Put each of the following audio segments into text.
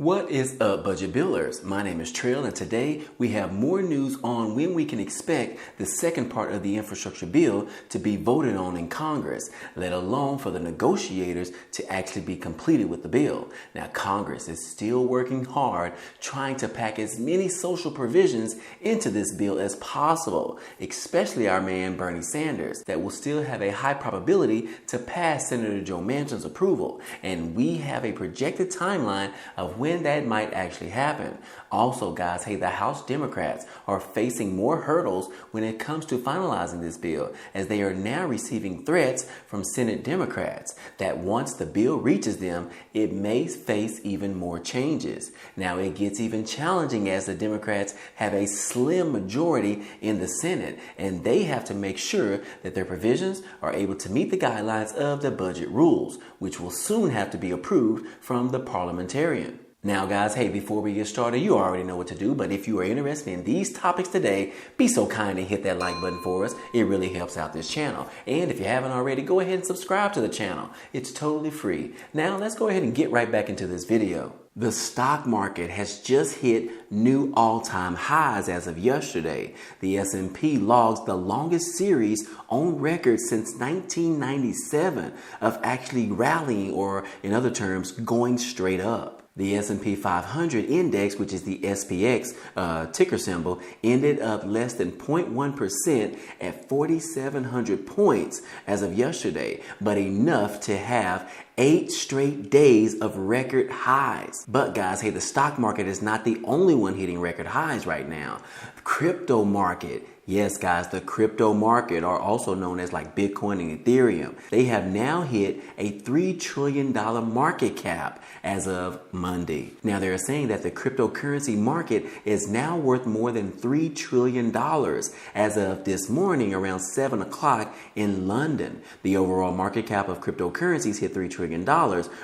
What is up, Budget Builders? My name is Trail, and today we have more news on when we can expect the second part of the infrastructure bill to be voted on in Congress, let alone for the negotiators to actually be completed with the bill. Now, Congress is still working hard trying to pack as many social provisions into this bill as possible, especially our man Bernie Sanders, that will still have a high probability to pass Senator Joe Manchin's approval. And we have a projected timeline of when that might actually happen. Also, guys, the House Democrats are facing more hurdles when it comes to finalizing this bill, as they are now receiving threats from Senate Democrats that once the bill reaches them, it may face even more changes. Now, it gets even challenging as the Democrats have a slim majority in the Senate, and they have to make sure that their provisions are able to meet the guidelines of the budget rules, which will soon have to be approved from the parliamentarian. Now, guys, before we get started, you already know what to do, but if you are interested in these topics today, be so kind and hit that like button for us. It really helps out this channel. And if you haven't already, go ahead and subscribe to the channel. It's totally free. Now, let's go ahead and get right back into this video. The stock market has just hit new all-time highs as of yesterday. The S&P logs the longest series on record since 1997 of actually rallying, or in other terms, going straight up. The S&P 500 index, which is the SPX ticker symbol, ended up less than 0.1% at 4,700 points as of yesterday, but enough to have 8 straight days of record highs. But guys, the stock market is not the only one hitting record highs right now. Crypto market. Yes, guys, the crypto market, are also known as like Bitcoin and Ethereum. They have now hit a $3 trillion market cap as of Monday. Now, they're saying that the cryptocurrency market is now worth more than $3 trillion as of this morning around 7 o'clock in London. The overall market cap of cryptocurrencies hit $3 trillion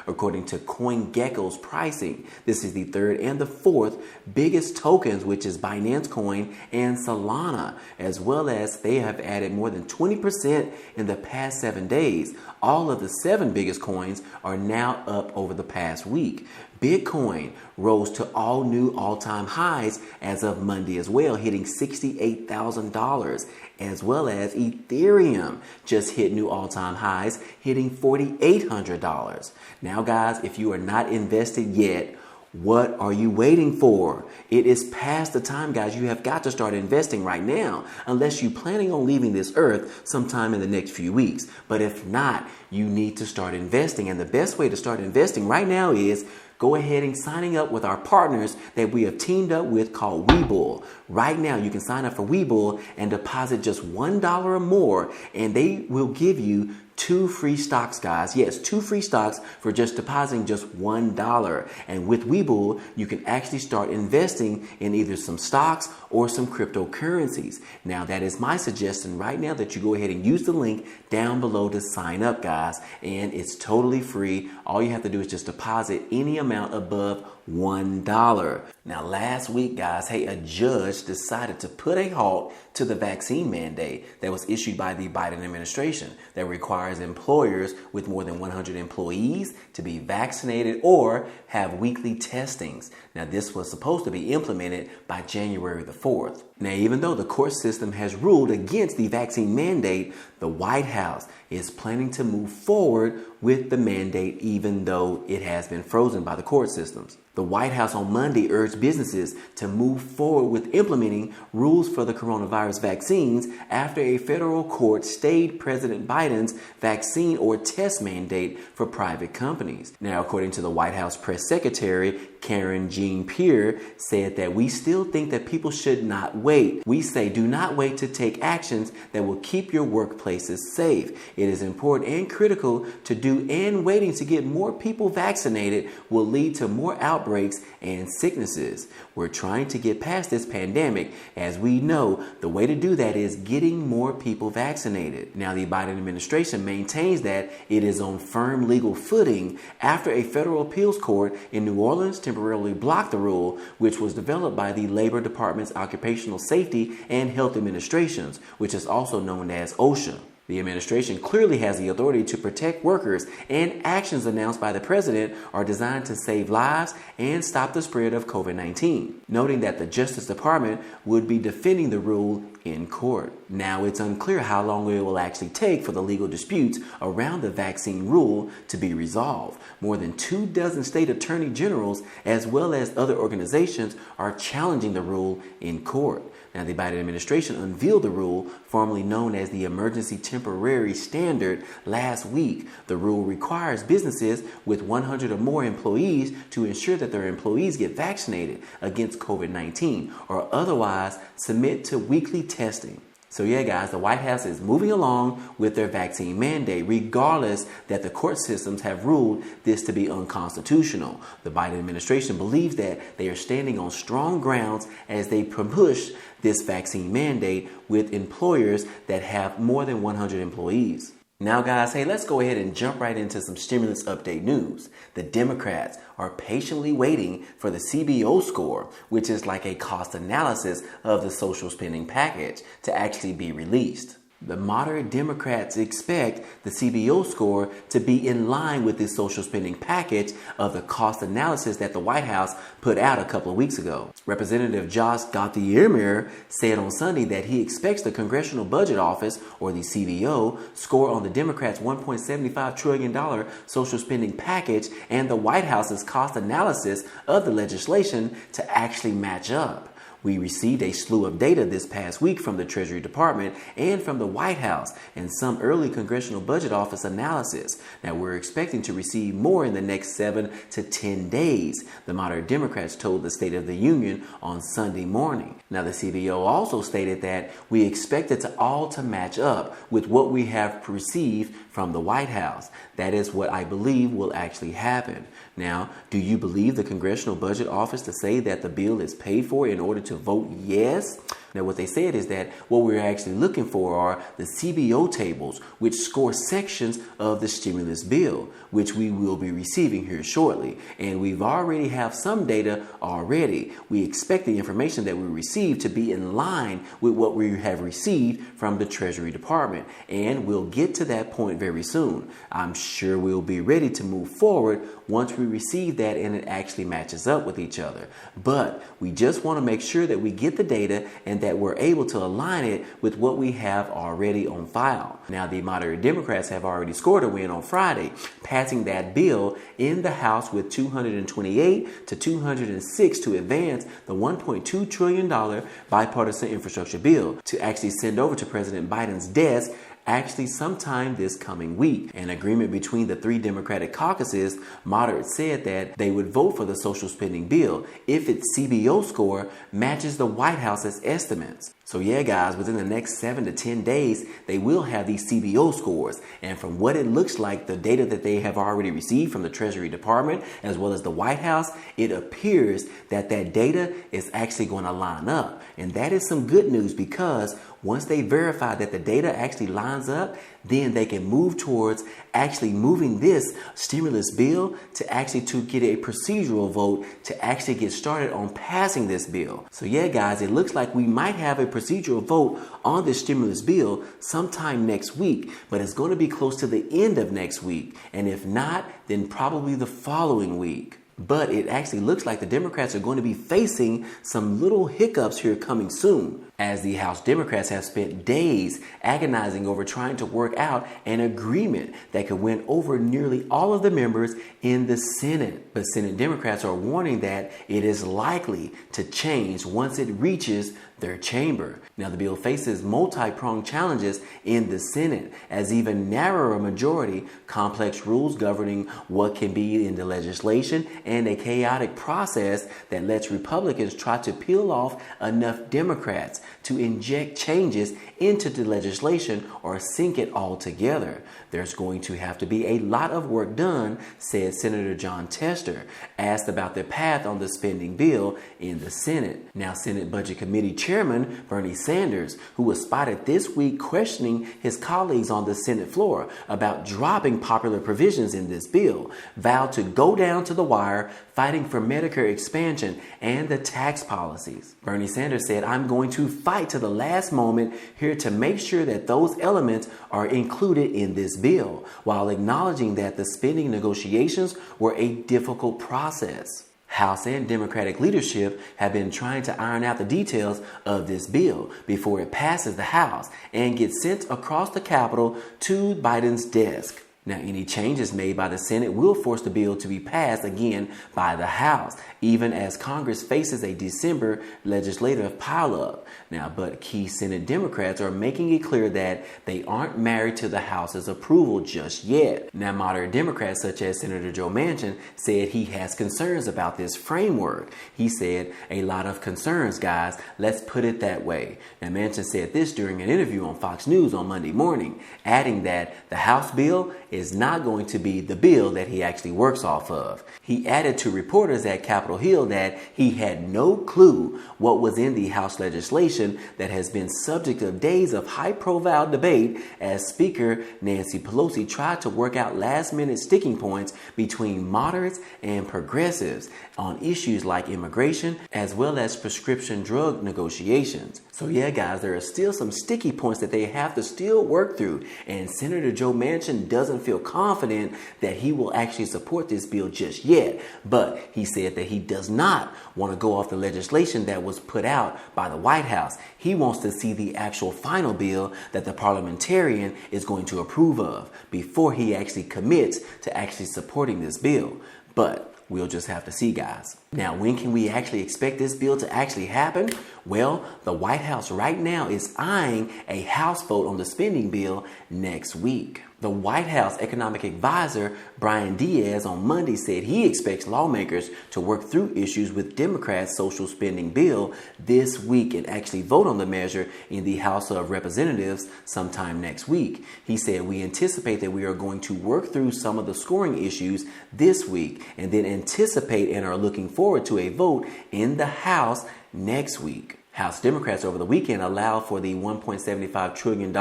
according to CoinGecko's pricing. This is the third and the fourth biggest tokens, which is Binance Coin and Solana, as well as they have added more than 20% in the past 7 days. All of the 7 biggest coins are now up over the past week. Bitcoin rose to all new all-time highs as of Monday as well, hitting $68,000, as well as Ethereum just hit new all-time highs, hitting $4,800. Now, guys, if you are not invested yet, what are you waiting for? It is past the time, guys. You have got to start investing right now, unless you're planning on leaving this earth sometime in the next few weeks. But if not, you need to start investing. And the best way to start investing right now is go ahead and signing up with our partners that we have teamed up with called Webull. Right now, you can sign up for Webull and deposit just $1 or more, and they will give you 2 free stocks, guys. Yes, 2 free stocks for just depositing just $1. And with Webull, you can actually start investing in either some stocks or some cryptocurrencies. Now, that is my suggestion right now, that you go ahead and use the link down below to sign up, guys. And it's totally free. All you have to do is just deposit any amount above $1. Now, last week, guys, a judge decided to put a halt to the vaccine mandate that was issued by the Biden administration that requires employers with more than 100 employees to be vaccinated or have weekly testings. Now, this was supposed to be implemented by January the 4th. Now, even though the court system has ruled against the vaccine mandate, the White House is planning to move forward with the mandate, even though it has been frozen by the court systems. The White House on Monday urged businesses to move forward with implementing rules for the coronavirus vaccines after a federal court stayed President Biden's vaccine or test mandate for private companies. Now, according to the White House press secretary, Karen Jean-Pierre, said that we still think that people should not wait. We say do not wait to take actions that will keep your workplaces safe. It is important and critical to do, and waiting to get more people vaccinated will lead to more outbreaks and sicknesses. We're trying to get past this pandemic. As we know, the way to do that is getting more people vaccinated. Now, the Biden administration maintains that it is on firm legal footing after a federal appeals court in New Orleans temporarily blocked the rule, which was developed by the Labor Department's Occupational Safety and Health Administrations, which is also known as OSHA. The administration clearly has the authority to protect workers, and actions announced by the president are designed to save lives and stop the spread of COVID-19, noting that the Justice Department would be defending the rule in court. Now, it's unclear how long it will actually take for the legal disputes around the vaccine rule to be resolved. More than 24 state attorney generals, as well as other organizations, are challenging the rule in court. Now, the Biden administration unveiled the rule, formerly known as the Emergency Temporary Standard, last week. The rule requires businesses with 100 or more employees to ensure that their employees get vaccinated against COVID-19 or otherwise submit to weekly testing. So yeah, guys, the White House is moving along with their vaccine mandate, regardless that the court systems have ruled this to be unconstitutional. The Biden administration believes that they are standing on strong grounds as they push this vaccine mandate with employers that have more than 100 employees. Now, guys, hey, let's go ahead and jump right into some stimulus update news. The Democrats are patiently waiting for the CBO score, which is like a cost analysis of the social spending package, to actually be released. The moderate Democrats expect the CBO score to be in line with the social spending package of the cost analysis that the White House put out a couple of weeks ago. Representative Josh Gauthier said on Sunday that he expects the Congressional Budget Office, or the CBO, score on the Democrats' $1.75 trillion social spending package and the White House's cost analysis of the legislation to actually match up. We received a slew of data this past week from the Treasury Department and from the White House and some early Congressional Budget Office analysis. Now, we're expecting to receive more in the next 7 to 10 days, the moderate Democrats told the State of the Union on Sunday morning. Now, the CBO also stated that we expect it all to match up with what we have received from the White House. That is what I believe will actually happen. Now, do you believe the Congressional Budget Office to say that the bill is paid for in order to vote yes? Now, what they said is that what we're actually looking for are the CBO tables, which score sections of the stimulus bill, which we will be receiving here shortly. And we've already have some data already. We expect the information that we receive to be in line with what we have received from the Treasury Department. And we'll get to that point very soon. I'm sure we'll be ready to move forward once we receive that and it actually matches up with each other. But we just want to make sure that we get the data and that we're able to align it with what we have already on file. Now, the moderate Democrats have already scored a win on Friday, passing that bill in the House with 228 to 206 to advance the $1.2 trillion bipartisan infrastructure bill to actually send over to President Biden's desk actually sometime this coming week. An agreement between the three Democratic caucuses, moderates said that they would vote for the social spending bill if its CBO score matches the White House's estimates. So yeah, guys, within the next 7 to 10 days, they will have these CBO scores. And from what it looks like, the data that they have already received from the Treasury Department, as well as the White House, it appears that that data is actually going to line up. And that is some good news, because once they verify that the data actually lines up, then they can move towards actually moving this stimulus bill to actually to get a procedural vote to actually get started on passing this bill. So yeah, guys, it looks like we might have a procedural vote on this stimulus bill sometime next week, but it's going to be close to the end of next week. And if not, then probably the following week. But it actually looks like the Democrats are going to be facing some little hiccups here coming soon, as the House Democrats have spent days agonizing over trying to work out an agreement that could win over nearly all of the members in the Senate. But Senate Democrats are warning that it is likely to change once it reaches their chamber. Now, the bill faces multi-pronged challenges in the Senate, as even narrower majority, complex rules governing what can be in the legislation, and a chaotic process that lets Republicans try to peel off enough Democrats to inject changes into the legislation or sink it all together. There's going to have to be a lot of work done, said Senator Jon Tester, asked about the path on the spending bill in the Senate. Now, Senate Budget Committee Chairman Bernie Sanders, who was spotted this week questioning his colleagues on the Senate floor about dropping popular provisions in this bill, vowed to go down to the wire fire fighting for Medicare expansion and the tax policies. Bernie Sanders said, "I'm going to fight to the last moment here to make sure that those elements are included in this bill," while acknowledging that the spending negotiations were a difficult process. House and Democratic leadership have been trying to iron out the details of this bill before it passes the House and gets sent across the Capitol to Biden's desk. Now, any changes made by the Senate will force the bill to be passed again by the House, even as Congress faces a December legislative pileup. Now, but key Senate Democrats are making it clear that they aren't married to the House's approval just yet. Now, moderate Democrats such as Senator Joe Manchin said he has concerns about this framework. He said, "A lot of concerns, guys. Let's put it that way." Now, Manchin said this during an interview on Fox News on Monday morning, adding that the House bill is not going to be the bill that he actually works off of. He added to reporters at Capitol Hill that he had no clue what was in the House legislation that has been subject of days of high-profile debate as Speaker Nancy Pelosi tried to work out last-minute sticking points between moderates and progressives on issues like immigration as well as prescription drug negotiations. So yeah, guys, there are still some sticky points that they have to still work through, and Senator Joe Manchin doesn't feel confident that he will actually support this bill just yet, but he said that he does not want to go off the legislation that was put out by the White House. He wants to see the actual final bill that the parliamentarian is going to approve of before he actually commits to actually supporting this bill. But we'll just have to see, guys. Now, when can we actually expect this bill to actually happen? Well, the White House right now is eyeing a House vote on the spending bill next week. The White House economic advisor, Brian Diaz, on Monday said he expects lawmakers to work through issues with Democrats' social spending bill this week and actually vote on the measure in the House of Representatives sometime next week. He said, "We anticipate that we are going to work through some of the scoring issues this week and then anticipate and are looking forward to a vote in the House next week." House Democrats over the weekend allowed for the $1.75 trillion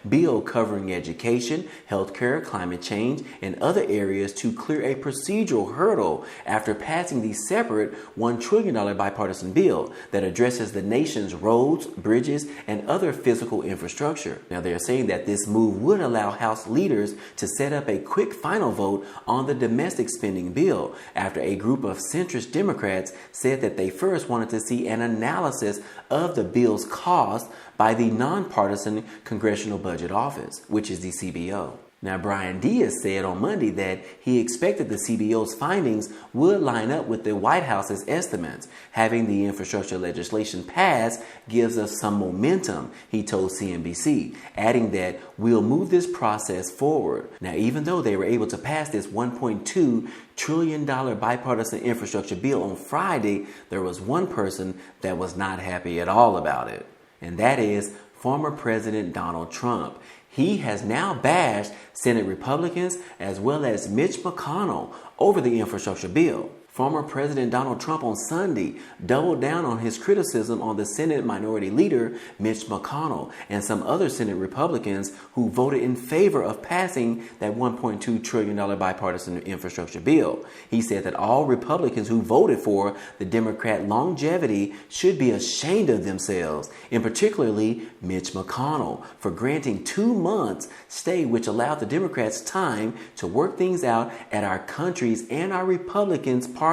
bill covering education, healthcare, climate change, and other areas to clear a procedural hurdle after passing the separate $1 trillion bipartisan bill that addresses the nation's roads, bridges, and other physical infrastructure. Now, they're saying that this move would allow House leaders to set up a quick final vote on the domestic spending bill after a group of centrist Democrats said that they first wanted to see an analysis of the bill's cost by the nonpartisan Congressional Budget Office, which is the CBO. Now, Brian Diaz said on Monday that he expected the CBO's findings would line up with the White House's estimates. Having the infrastructure legislation passed gives us some momentum, he told CNBC, adding that we'll move this process forward. Now, even though they were able to pass this $1.2 trillion bipartisan infrastructure bill on Friday, there was one person that was not happy at all about it, and that is former President Donald Trump. He has now bashed Senate Republicans as well as Mitch McConnell over the infrastructure bill. Former President Donald Trump on Sunday doubled down on his criticism on the Senate Minority Leader Mitch McConnell and some other Senate Republicans who voted in favor of passing that $1.2 trillion bipartisan infrastructure bill. He said that all Republicans who voted for the Democrat longevity should be ashamed of themselves, and particularly Mitch McConnell, for granting 2 months stay, which allowed the Democrats time to work things out at our country's and our Republicans' party's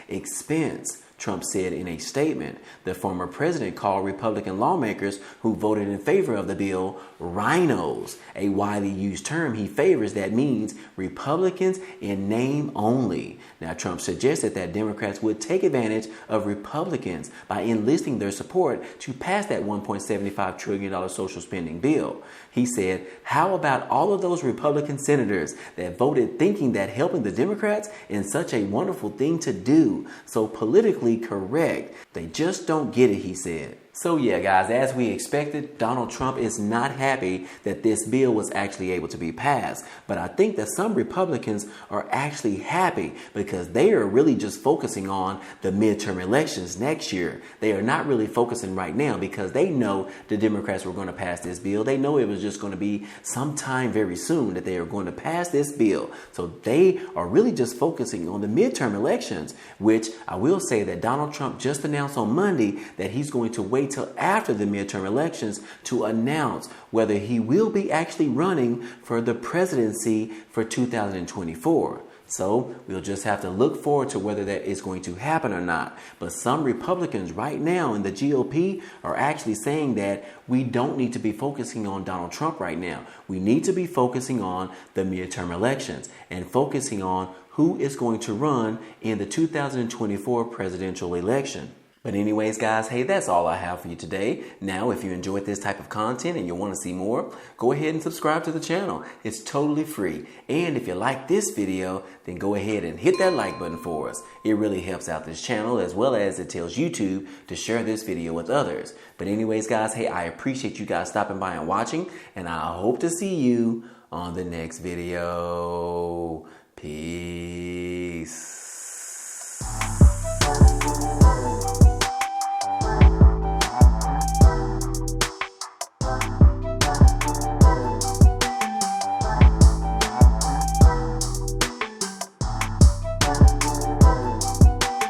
expense. Trump said in a statement. The former president called Republican lawmakers who voted in favor of the bill rhinos, a widely used term he favors that means Republicans in name only. Now, Trump suggested that Democrats would take advantage of Republicans by enlisting their support to pass that $1.75 trillion social spending bill. He said, "How about all of those Republican senators that voted thinking that helping the Democrats is such a wonderful thing to do, so politically correct? They just don't get it," he said. So yeah, guys, as we expected, Donald Trump is not happy that this bill was actually able to be passed. But I think that some Republicans are actually happy because they are really just focusing on the midterm elections next year. They are not really focusing right now because they know the Democrats were going to pass this bill. They know it was just going to be sometime very soon that they are going to pass this bill. So they are really just focusing on the midterm elections, which I will say that Donald Trump just announced on Monday that he's going to wait till after the midterm elections to announce whether he will be actually running for the presidency for 2024. So we'll just have to look forward to whether that is going to happen or not. But some Republicans right now in the GOP are actually saying that we don't need to be focusing on Donald Trump right now. We need to be focusing on the midterm elections and focusing on who is going to run in the 2024 presidential election. But anyways, guys, hey, that's all I have for you today. Now, if you enjoyed this type of content and you want to see more, go ahead and subscribe to the channel. It's totally free. And if you like this video, then go ahead and hit that like button for us. It really helps out this channel, as well as it tells YouTube to share this video with others. But anyways, guys, hey, I appreciate you guys stopping by and watching, and I hope to see you on the next video. Peace.